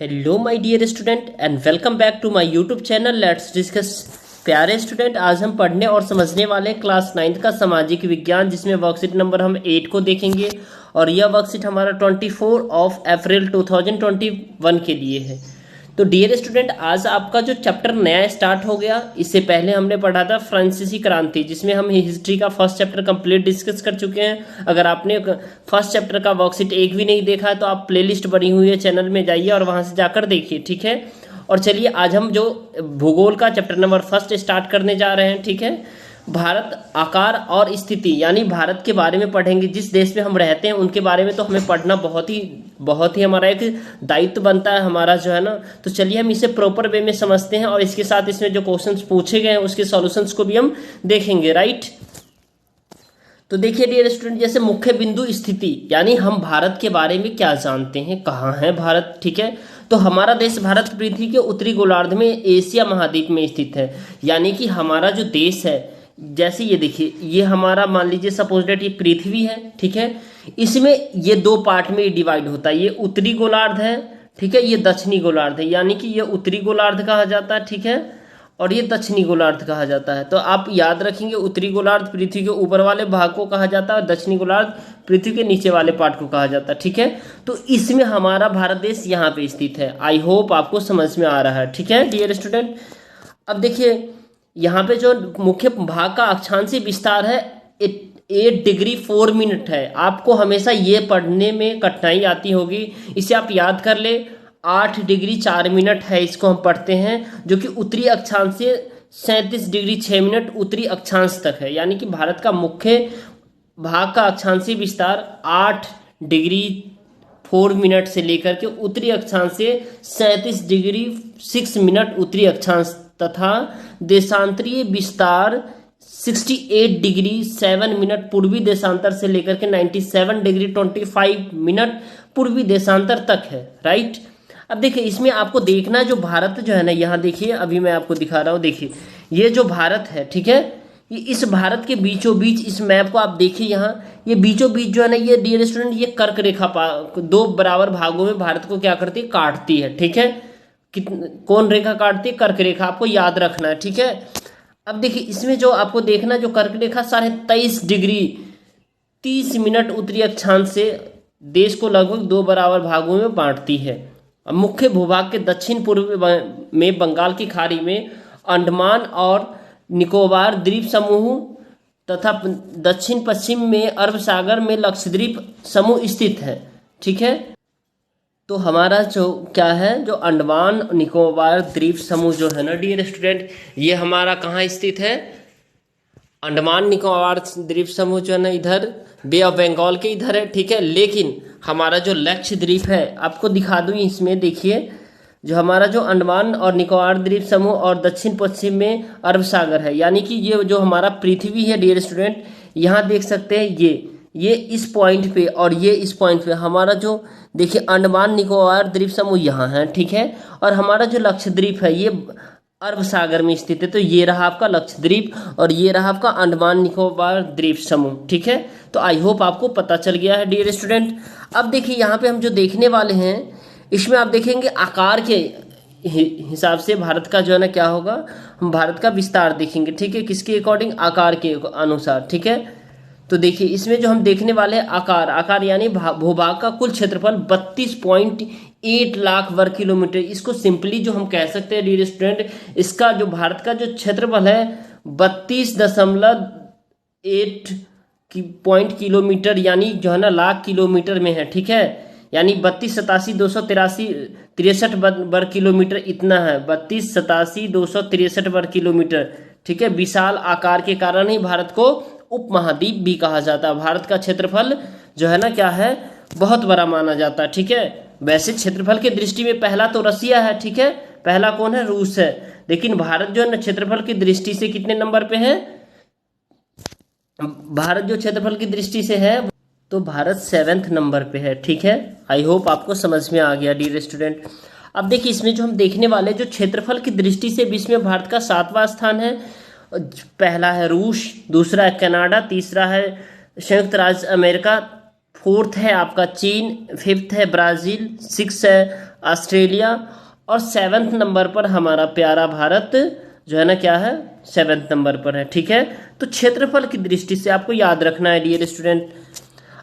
Hello my dear student and welcome back to my YouTube channel let's discuss. प्यारे student, आज हम पढ़ने और समझने वाले हैं क्लास 9th का सामाजिक विज्ञान, जिसमें वर्कशीट नंबर हम 8 को देखेंगे और यह वर्कशीट हमारा 24 अप्रैल 2021 के लिए है। तो डियर स्टूडेंट, आज आपका जो चैप्टर नया स्टार्ट हो गया, इससे पहले हमने पढ़ा था फ्रांसीसी क्रांति, जिसमें हम हिस्ट्री का फर्स्ट चैप्टर कंप्लीट डिस्कस कर चुके हैं। अगर आपने फर्स्ट चैप्टर का वर्कशीट एक भी नहीं देखा है तो आप प्लेलिस्ट बनी हुई है, चैनल में जाइए और वहां से जाकर देखिए, ठीक है। और चलिए आज हम जो भूगोल का चैप्टर नंबर फर्स्ट स्टार्ट करने जा रहे हैं, ठीक है। भारत आकार और स्थिति, यानी भारत के बारे में पढ़ेंगे। जिस देश में हम रहते हैं उनके बारे में तो हमें पढ़ना बहुत ही हमारा एक दायित्व बनता है हमारा, जो है ना। तो चलिए हम इसे प्रॉपर वे में समझते हैं और इसके साथ इसमें जो क्वेश्चंस पूछे गए हैं उसके सॉल्यूशंस को भी हम देखेंगे, राइट। तो देखिए डियर स्टूडेंट, जैसे मुख्य बिंदु स्थिति, यानी हम भारत के बारे में क्या जानते हैं, कहाँ है भारत, ठीक है। तो हमारा देश भारत पृथ्वी के उत्तरी गोलार्ध में एशिया महाद्वीप में स्थित है। यानी कि हमारा जो देश है, जैसे ये देखिए, ये हमारा मान लीजिए सपोज डेट ये पृथ्वी है, ठीक है। इसमें ये दो पार्ट में डिवाइड होता है, ये उत्तरी गोलार्ध है, ठीक है, ये दक्षिणी गोलार्ध है। यानी कि ये उत्तरी गोलार्ध कहा जाता है, ठीक है, और ये दक्षिणी गोलार्ध कहा जाता है। तो आप याद रखेंगे, उत्तरी गोलार्ध पृथ्वी के ऊपर वाले भाग को कहा जाता है और दक्षिणी गोलार्ध पृथ्वी के नीचे वाले पार्ट को कहा जाता है, ठीक है। तो इसमें हमारा भारत देश यहाँ पे स्थित है। आई होप आपको समझ में आ रहा है, ठीक है डियर स्टूडेंट। अब देखिए यहाँ पे जो मुख्य भाग का अक्षांशीय विस्तार है 8 डिग्री 4 मिनट है। आपको हमेशा ये पढ़ने में कठिनाई आती होगी, इसे आप याद कर ले। 8 डिग्री 4 मिनट है, इसको हम पढ़ते हैं, जो कि उत्तरी अक्षांश से 37 डिग्री 6 मिनट उत्तरी अक्षांश तक है। यानी कि भारत का मुख्य भाग का अक्षांशीय विस्तार 8 डिग्री 4 मिनट से लेकर के उत्तरी अक्षांश से 37 डिग्री 6 मिनट उत्तरी अक्षांश तथा देशांतरीय विस्तार 68 डिग्री 7 मिनट पूर्वी देशांतर से लेकर के 97 डिग्री 25 मिनट पूर्वी देशांतर तक है, राइट। अब देखिए इसमें आपको देखना, जो भारत जो है ना, यहाँ देखिए, अभी मैं आपको दिखा रहा हूँ, देखिए ये जो भारत है, ठीक है, ये इस भारत के बीचों बीच, इस मैप को आप देखिए, यहाँ ये बीचों बीच जो है ना, ये डियर स्टूडेंट, ये कर्क रेखा दो बराबर भागों में भारत को क्या करती है, काटती है, ठीक है। कौन रेखा काटती है, कर्क रेखा, आपको याद रखना है, ठीक है। अब देखिए इसमें जो आपको देखना, जो कर्क रेखा 23.5 डिग्री 30 मिनट उत्तरी अक्षांश से देश को लगभग 2 बराबर भागों में बांटती है। अब मुख्य भूभाग के दक्षिण पूर्व में बंगाल की खाड़ी में अंडमान और निकोबार द्वीप समूह तथा दक्षिण पश्चिम में अरब सागर में लक्षद्वीप समूह स्थित है, ठीक है। तो हमारा जो क्या है, जो अंडमान निकोबार द्वीप समूह जो है ना डियर स्टूडेंट, ये हमारा कहाँ स्थित है, अंडमान निकोबार द्वीप समूह जो है ना इधर बे ऑफ बंगाल के इधर है, ठीक है। लेकिन हमारा जो लक्षद्वीप है, आपको दिखा दूँ इसमें, देखिए जो हमारा जो अंडमान और निकोबार द्वीप समूह और दक्षिण पश्चिम में अरब सागर है। यानी कि ये जो हमारा पृथ्वी है डियर स्टूडेंट, यहाँ देख सकते हैं, ये इस पॉइंट पे और ये इस पॉइंट पे हमारा जो देखिए अंडमान निकोबार द्वीप समूह यहाँ है, ठीक है। और हमारा जो लक्षद्वीप है ये अरब सागर में स्थित है। तो ये रहा आपका लक्षद्वीप और ये रहा आपका अंडमान निकोबार द्वीप समूह, ठीक है। तो आई होप आपको पता चल गया है डियर स्टूडेंट। अब देखिए यहाँ पे हम जो देखने वाले हैं, इसमें आप देखेंगे आकार के हिसाब से भारत का जो है ना क्या होगा, हम भारत का विस्तार देखेंगे, ठीक है, किसके अकॉर्डिंग, आकार के अनुसार, ठीक है। तो देखिए इसमें जो हम देखने वाले हैं आकार यानी भूभाग का कुल क्षेत्रफल 32.8 लाख वर्ग किलोमीटर। इसको सिंपली जो हम कह सकते हैं डियर स्टूडेंट, इसका जो भारत का जो क्षेत्रफल है 32.8 पॉइंट किलोमीटर, यानी जो है ना लाख किलोमीटर में है, ठीक है। यानी 32,87,263 वर्ग किलोमीटर इतना है, 32,87,263 वर्ग किलोमीटर, ठीक है। विशाल आकार के कारण ही भारत को उपमहाद्वीप भी कहा जाता है। भारत का क्षेत्रफल जो है ना क्या है, बहुत बड़ा माना जाता है, ठीक है। वैसे क्षेत्रफल की दृष्टि में पहला तो रसिया है, ठीक है, पहला कौन है, रूस है। लेकिन भारत जो है ना क्षेत्रफल की दृष्टि से कितने नंबर पे है, भारत जो क्षेत्रफल की दृष्टि से है तो भारत 7th नंबर पे है, ठीक है। आई होप आपको समझ में आ गया डियर स्टूडेंट। अब देखिए इसमें जो हम देखने वाले, जो क्षेत्रफल की दृष्टि से विश्व में भारत का 7वां स्थान है। पहला है रूस, दूसरा है कनाडा, तीसरा है संयुक्त राज्य अमेरिका, फोर्थ है आपका चीन, फिफ्थ है ब्राज़ील, सिक्स है ऑस्ट्रेलिया और सेवन्थ नंबर पर हमारा प्यारा भारत जो है ना क्या है, सेवन्थ नंबर पर है। ठीक है, तो क्षेत्रफल की दृष्टि से आपको याद रखना है डियर स्टूडेंट।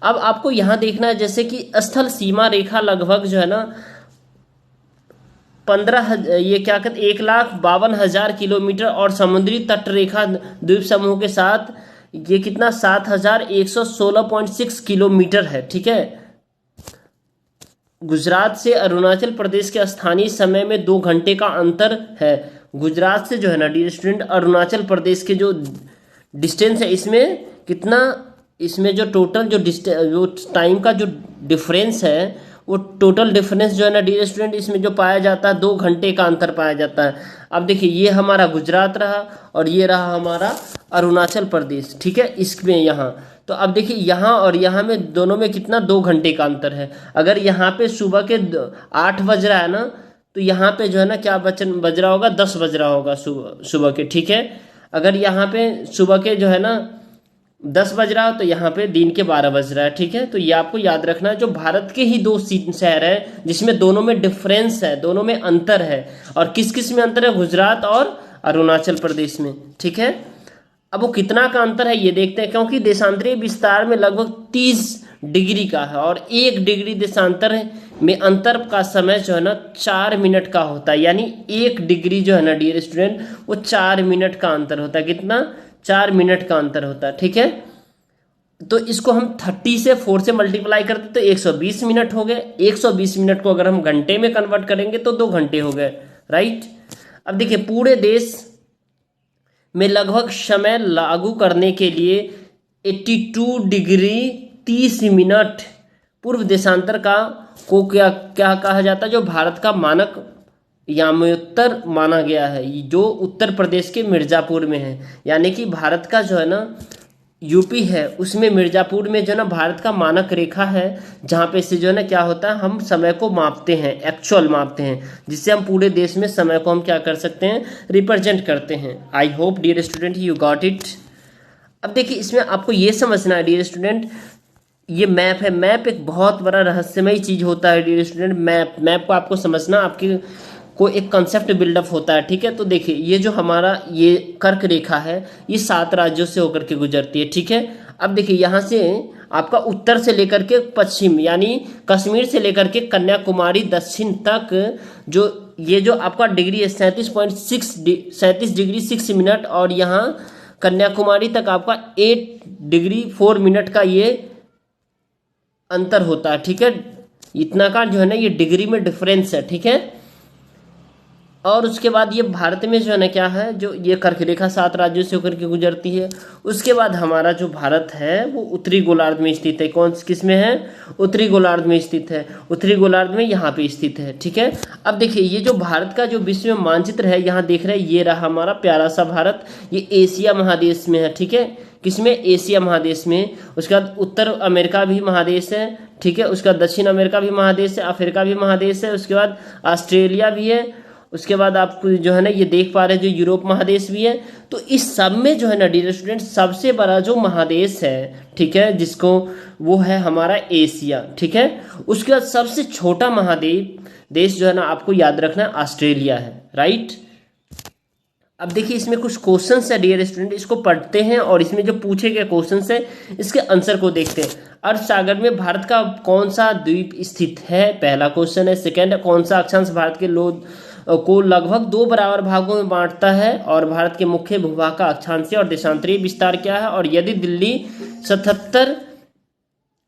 अब आपको यहाँ देखना है जैसे कि स्थल सीमा रेखा लगभग जो है ना 1,52,000 किलोमीटर और समुद्री तट रेखा द्वीप समूह के साथ ये कितना 7,116.6 किलोमीटर है। ठीक है, गुजरात से अरुणाचल प्रदेश के स्थानीय समय में 2 घंटे का अंतर है। गुजरात से जो है ना डियर स्टूडेंट अरुणाचल प्रदेश के जो डिस्टेंस है इसमें कितना, इसमें जो टोटल जो टाइम का जो डिफरेंस है वो टोटल डिफरेंस जो है ना डियर स्टूडेंट इसमें जो पाया जाता है 2 घंटे का अंतर पाया जाता है। अब देखिए ये हमारा गुजरात रहा और ये रहा हमारा अरुणाचल प्रदेश। ठीक है, इसमें यहाँ तो अब देखिए यहाँ और यहाँ में दोनों में कितना 2 घंटे का अंतर है। अगर यहाँ पे सुबह के 8 बज रहा है ना तो यहाँ पे जो है ना क्या बज रहा होगा 10 बज रहा होगा सुबह के। ठीक है, अगर यहाँ पे सुबह के जो है ना 10 बज रहा हो तो यहाँ पे दिन के 12 बज रहा है। ठीक है, तो ये आपको याद रखना है। जो भारत के ही 2 शहर है जिसमें दोनों में डिफरेंस है, दोनों में अंतर है, और किस किस में अंतर है, गुजरात और अरुणाचल प्रदेश में। ठीक है, अब वो कितना का अंतर है ये देखते हैं, क्योंकि देशांतरीय विस्तार में लगभग 30 डिग्री का है और 1 डिग्री देशांतर में अंतर का समय जो है ना 4 मिनट का होता है। यानी 1 डिग्री जो है ना डियर स्टूडेंट वो 4 मिनट का अंतर होता है। कितना, 4 मिनट का अंतर होता है। ठीक है, तो इसको हम 30 से 4 से मल्टीप्लाई करते तो 120 मिनट हो गए। 120 मिनट को अगर हम घंटे में कन्वर्ट करेंगे तो 2 घंटे हो गए। राइट, अब देखिए पूरे देश में लगभग समय लागू करने के लिए 82 डिग्री 30 मिनट पूर्व देशांतर को क्या क्या कहा जाता है, जो भारत का मानक यामोत्तर माना गया है, जो उत्तर प्रदेश के मिर्ज़ापुर में है। यानी कि भारत का जो है ना यूपी है उसमें मिर्ज़ापुर में जो है ना भारत का मानक रेखा है, जहाँ पे से जो है ना क्या होता है हम समय को मापते हैं, एक्चुअल मापते हैं, जिससे हम पूरे देश में समय को हम क्या कर सकते हैं, रिप्रेजेंट करते हैं। I hope dear student you got it. अब देखिए इसमें आपको ये समझना है डियर स्टूडेंट, ये मैप है। मैप एक बहुत बड़ा रहस्यमय चीज़ होता है डियर स्टूडेंट। मैप को आपको समझना, आपकी को एक कंसेप्ट बिल्डअप होता है। ठीक है, तो देखिए ये जो हमारा ये कर्क रेखा है ये 7 राज्यों से होकर के गुजरती है। ठीक है, अब देखिए यहाँ से आपका उत्तर से लेकर के पश्चिम यानी कश्मीर से लेकर के कन्याकुमारी दक्षिण तक जो ये जो आपका डिग्री है 37 डिग्री 6 मिनट और यहाँ कन्याकुमारी तक आपका 8 डिग्री 4 मिनट का ये अंतर होता है। ठीक है, इतना का जो है ना ये डिग्री में डिफरेंस है। ठीक है, और उसके बाद ये भारत में जो है ना क्या है, जो ये कर्क रेखा 7 राज्यों से होकर के गुजरती है। उसके बाद हमारा जो भारत है वो उत्तरी गोलार्ध में स्थित है। किस में है, उत्तरी गोलार्ध में स्थित है। उत्तरी गोलार्ध में यहाँ पे स्थित है। ठीक है, अब देखिए ये जो भारत का जो विश्व में मानचित्र है यहाँ देख रहे हैं, ये रहा हमारा प्यारा सा भारत, ये एशिया महादेश में है। ठीक है, किसमें, एशिया महादेश में। उसके बाद उत्तर अमेरिका भी महादेश है। ठीक है, उसका दक्षिण अमेरिका भी महादेश है, अफ्रीका भी महादेश है, उसके बाद ऑस्ट्रेलिया भी है, उसके बाद आप जो है ना ये देख पा रहे हैं जो यूरोप महादेश भी है। तो इस सब में जो है ना डियर स्टूडेंट सबसे बड़ा जो महादेश है, ठीक है, जिसको वो है हमारा एशिया। ठीक है, उसके बाद सबसे छोटा महाद्वीप देश जो है ना आपको याद रखना है ऑस्ट्रेलिया है। राइट, अब देखिए इसमें कुछ क्वेश्चंस है डियर स्टूडेंट, इसको पढ़ते हैं और इसमें जो पूछे गए क्वेश्चंस है इसके आंसर को देखते हैं। अरब सागर में भारत का कौन सा द्वीप स्थित है, पहला क्वेश्चन है। सेकंड है कौन सा अक्षांश भारत के को लगभग 2 बराबर भागों में बांटता है और भारत के मुख्य भूभाग का अक्षांशीय और देशांतरीय विस्तार क्या है, और यदि दिल्ली 77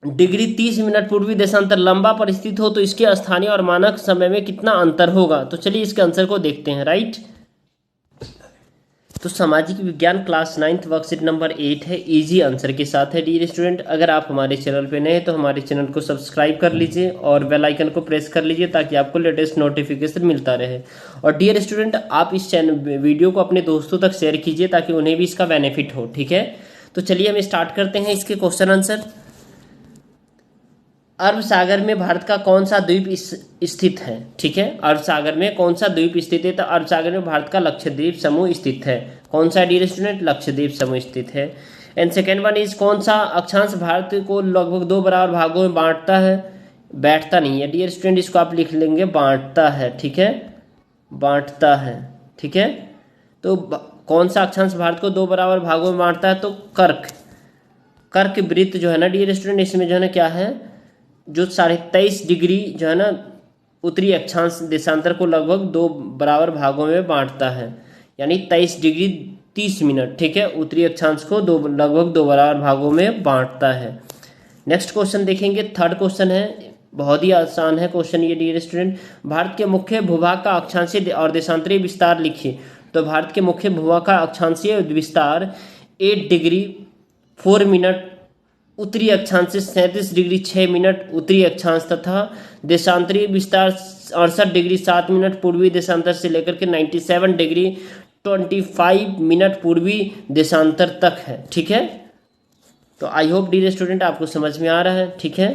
डिग्री 30 मिनट पूर्वी देशांतर लंबा पर स्थित हो तो इसके स्थानीय और मानक समय में कितना अंतर होगा। तो चलिए इसके आंसर को देखते हैं। राइट, तो सामाजिक विज्ञान क्लास 9th वर्कशीट नंबर 8 है, इजी आंसर के साथ है डियर स्टूडेंट। अगर आप हमारे चैनल पे नए हैं तो हमारे चैनल को सब्सक्राइब कर लीजिए और बेल आइकन को प्रेस कर लीजिए ताकि आपको लेटेस्ट नोटिफिकेशन मिलता रहे। और डियर स्टूडेंट आप इस चैनल वीडियो को अपने दोस्तों तक शेयर कीजिए ताकि उन्हें भी इसका बेनिफिट हो। ठीक है, तो चलिए हम स्टार्ट करते हैं इसके क्वेश्चन आंसर। अरब सागर में भारत का कौन सा द्वीप स्थित है। ठीक है, अरब सागर में कौन सा द्वीप स्थित है, तो अरब सागर में भारत का लक्षद्वीप समूह स्थित है। कौन सा डियर स्टूडेंट, लक्षद्वीप समूह स्थित है। एंड सेकेंड वन इज कौन सा अक्षांश भारत को लगभग 2 बराबर भागों में बांटता है, बैठता नहीं है डियर स्टूडेंट, इसको आप लिख लेंगे बांटता है, ठीक है, बांटता है, ठीक है। तो कौन सा अक्षांश भारत को 2 बराबर भागों में बांटता है, तो कर्क, कर्क वृत्त जो है ना डियर स्टूडेंट, इसमें जो है ना क्या है, जो 23.5 डिग्री जो है ना उत्तरी अक्षांश देशांतर को लगभग 2 बराबर भागों में बांटता है, यानी 23 डिग्री 30 मिनट, ठीक है, उत्तरी अक्षांश को लगभग 2 बराबर भागों में बांटता है। नेक्स्ट क्वेश्चन देखेंगे, थर्ड क्वेश्चन है, बहुत ही आसान है क्वेश्चन ये डियर स्टूडेंट। भारत के मुख्य भूभाग का अक्षांशीय और देशांतरीय विस्तार लिखिए। तो भारत के मुख्य भूभाग का अक्षांशीय विस्तार 8 डिग्री 4 मिनट उत्तरी अक्षांश से 37 डिग्री 6 मिनट उत्तरी अक्षांश तथा देशांतरीय विस्तार 68 डिग्री 7 मिनट पूर्वी देशांतर से लेकर के 97 डिग्री 25 मिनट पूर्वी देशांतर तक है, ठीक है। तो आई होप डियर स्टूडेंट आपको समझ में आ रहा है, ठीक है।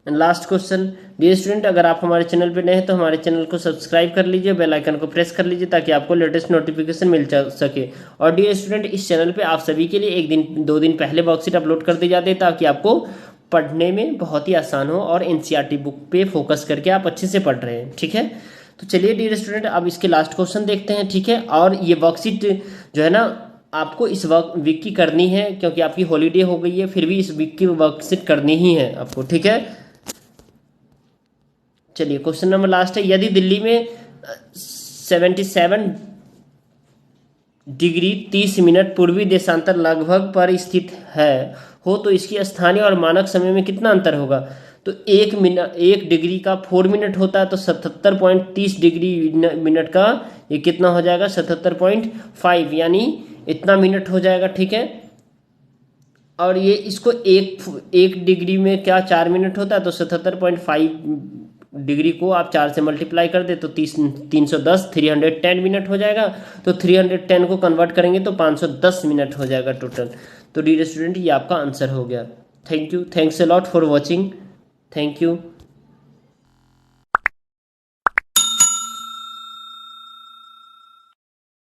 And last question dear student, अगर आप हमारे चैनल पर नए हैं तो हमारे चैनल को सब्सक्राइब कर लीजिए, बेल आइकन को प्रेस कर लीजिए ताकि आपको लेटेस्ट नोटिफिकेशन मिल सके। और डियर स्टूडेंट, इस चैनल पे आप सभी के लिए 1 दिन 2 दिन पहले वर्कशीट अपलोड कर दी जाती है ताकि आपको पढ़ने में बहुत ही आसान हो और एनसीईआरटी बुक पे फोकस करके आप अच्छे से पढ़ रहे हैं, ठीक है। तो चलिए डियर स्टूडेंट, अब इसके लास्ट क्वेश्चन देखते हैं, ठीक है। और ये वर्कशीट जो है ना आपको इस वीक की करनी है क्योंकि आपकी हॉलीडे हो गई है, फिर भी इस वीक की वर्कशीट करनी ही है आपको, ठीक है। चलिए क्वेश्चन नंबर लास्ट है, यदि दिल्ली में 77 डिग्री 30 मिनट पूर्वी देशांतर लगभग पर स्थित है हो तो इसकी स्थानीय और मानक समय में कितना अंतर होगा। तो 1 डिग्री का 4 मिनट होता है, तो 77.30 डिग्री मिनट का ये कितना हो जाएगा, 77.5, यानी इतना मिनट हो जाएगा, ठीक है। और ये इसको एक डिग्री में क्या 4 मिनट होता है, तो 77.5 डिग्री को आप 4 से मल्टीप्लाई कर दे तो 310 मिनट हो जाएगा। तो 310 को कन्वर्ट करेंगे तो 510 मिनट हो जाएगा टोटल। तो डियर स्टूडेंट, ये आपका आंसर हो गया। Thank you, thanks a lot for watching, thank you.